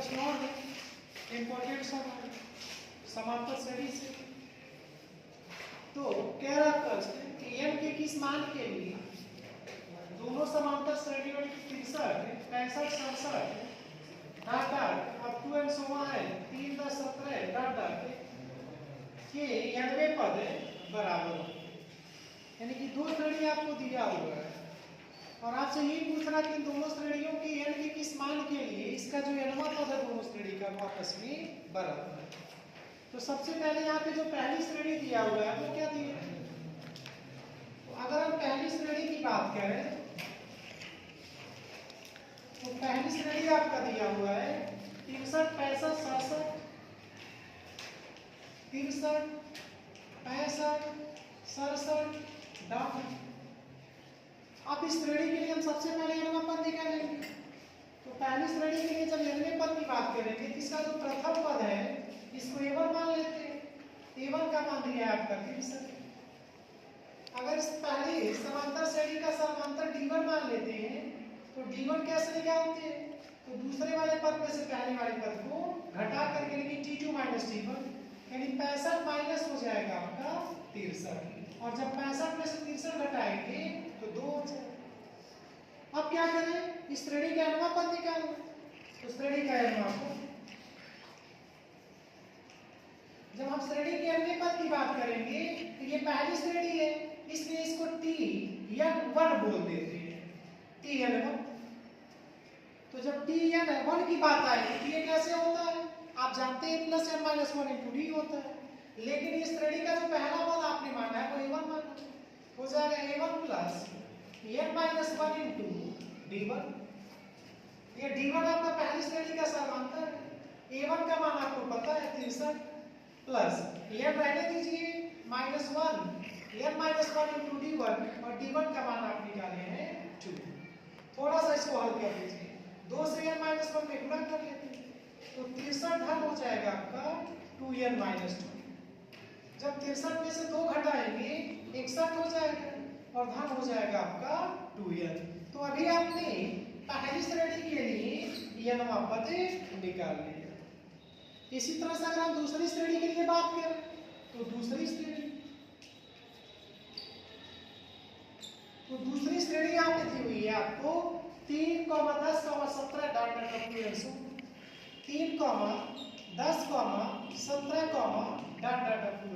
प्रश्न और है इम्पोर्टेंट सब है समांतर श्रेणी से। तो कह रहा प्रश्न कि n के किस मान के लिए दोनों समांतर श्रेणियों की 63, 65, 67 डाट डाट अब 2 एंड सो है 3, 10, 17 डाट डाट के 90 पद बराबर हो, यानी कि दो श्रेणी आपको दिया हुआ है और आपसे यही पूछना कि दोनों श्रेणियों के n के किस मान के लिए इसका जो nवां पद है दोनों श्रेणी का आपस में बराबर है। तो सबसे पहले यहाँ पे जो पहली श्रेणी दिया हुआ है वो क्या दिया है? तो अगर हम पहली श्रेणी की बात करें तो पहली श्रेणी आपका दिया हुआ है 63, 65, 67, 63, 65, 67 डाट। अब इस श्रेणी के लिए हम सबसे पहले nवां पद निकालेंगे। तो पहली श्रेणी के लिए जब nवें पद की बात करेंगे तो इसका जो प्रथम पद है इसको a1 मान लेते हैं। a1 का मान दिया है आपका 63। अगर इस पहली समांतर श्रेणी का समांतर d1 मान लेते हैं तो d1 क्या श्रेणी क्या होती है? तो दूसरे वाले पद में से पहले वाले पद को घटा करके यानी t2 माइनस t1 यानी 65 माइनस हो जाएगा आपका 63 और जब 65 में से 63 घटाएंगे तो 2 हो जाएगा। अब क्या करें? इस श्रेणी का nवां पद निकालो। तो श्रेणी का nवां पद जब हम श्रेणी के nवें पद की बात करेंगे तो ये पहली श्रेणी है इसलिए इसको tn1 बोल देते हैं tn1। तो जब tn1 की बात आएगी तो ये कैसे होता है? आप जानते हैं plus n minus 1 into D होता है, लेकिन इस श्रेणी का जो पहला पद आपने माना है वो a1 माना हो जाएगा a1 plus n minus 1 into d1। ये d1 आपका पहली श्रेणी का समांतर है। a1 का मान आपको पता है 63 प्लस n रहने दीजिए minus 1 n minus 1 into d1 और d1 का मान आप निकाले हैं 2। थोड़ा सा इसको हल कर लीजिए, 2 से n माइनस 1 में गुणा कर लेते हैं तो 63 धन हो जाएगा आपका 2n माइनस 2। जब 63 में से 2 घटाएंगे 61 हो जाएगा और धन हो जाएगा आपका 2n। तो अभी आपने पहली श्रेणी के लिए nवां पद निकाल लिया। इसी तरह से अगर हम दूसरी श्रेणी के लिए बात करें तो दूसरी श्रेणी यहाँ पे दी हुई है आपको 3, 10, 17 डाट डाट 3, 10, 17 डाट डाट 2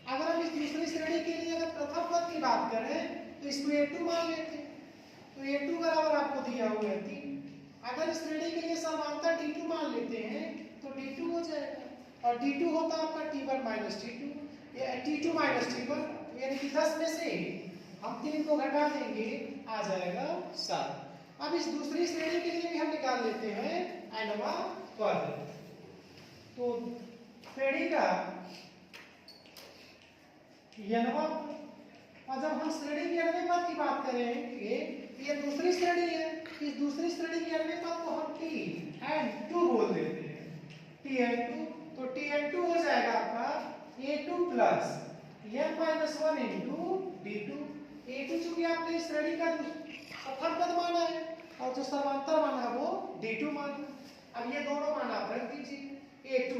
अगर हम इस दूसरी श्रेणी के लिए अगर प्रथम पद की बात करें तो इसको a2 मान लेते हैं। तो a2 बराबर आपको दिया हुआ है 3। अगर इस श्रेणी के लिए समांतर d2 मान लेते हैं तो d2 हो जाएगा और d2 होता है आपका t1 माइनस t2 या t2 माइनस t1 यानी कि 10 में से हम 3 को घटा देंगे आ जाएगा 7। अब इस दूसरी श्रेणी के लिए भी हम निकाल लेते हैं nवां पद। तो श्रेणी का nवां और जब हम श्रेणी के nवें पद की बात करेंगे ये दूसरी श्रेणी है, इस दूसरी श्रेणी के nवें पद को हम tn2 बोल देते हैं tn2। तो tn2 हो जाएगा आपका a2 plus n minus 1 into d2। a2 चूंकि आपने इस श्रेणी का प्रथम पद माना है और जो समांतर माना है वो d2 माना। अब ये दोनों मान आप रख दीजिए। a2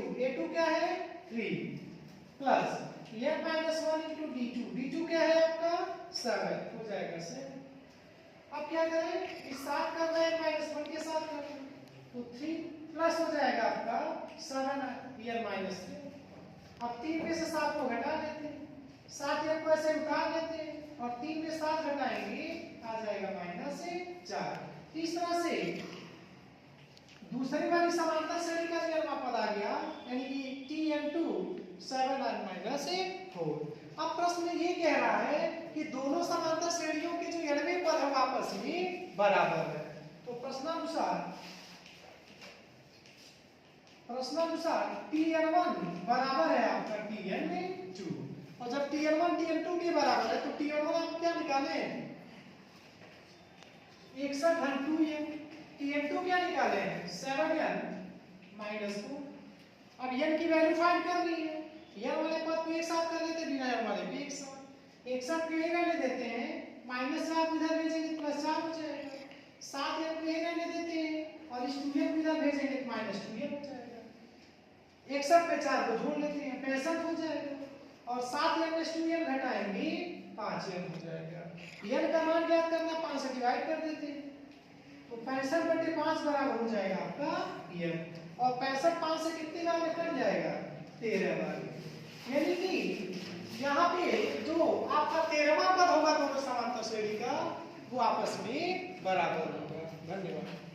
क्या है 3 plus n minus 1 into d2 क्या है आपका 7 हो जाएगा 7। अब क्या करें? इस 7 का n माइनस 1 के साथ करें तो 3 प्लस हो जाएगा आपका 7 n माइनस 3। अब 3 में से 7 को घटा देते हैं, 7 n को ऐसे उतार लेते हैं और 3 में 7 घटाएंगे आ जाएगा माइनस 4। इस तरह से दूसरी वाली समांतर श्रेणी का nवां पद आ गया यानी कि tn2 7n माइनस 4। अब प्रश्न ये कह रहा है कि दोनों समांतर श्रेणियों के जो nवें पद है आपस में बराबर है। तो प्रश्नानुसार tn1 बराबर है आपका tn2 और जब tn1 tn2 के बराबर है तो tn1 आप क्या निकाले 61 धन 2n, tn2 क्या निकाले 7n माइनस 2। अब n की वैल्यू फाइंड करनी है, n वाले पद को एक साथ कर लेते बिना n वाले भी एक साथ को एक रहने देते हैं माइनस 4 इधर भेजेंगे प्लस 4 हो जाएगा। 7 n को एक रहने देते हैं और इस 2n को इधर माइनस 2n हो जाएगा। 61 पे 4 को जोड़ लेते हैं 65 हो जाएगा और 7n में 2n घटाएंगे 5n हो जाएगा। n का मान ज्ञात करना 5 से डिवाइड कर देते हैं तो 65/5 बराबर हो जाएगा आपका n और 65 5 से कितनी बार में कट जाएगा 13 बार। यानी कि यहाँ पे जो आपका 13वां पद होगा दोनों समांतर श्रेणी का वो आपस में बराबर होगा। धन्यवाद।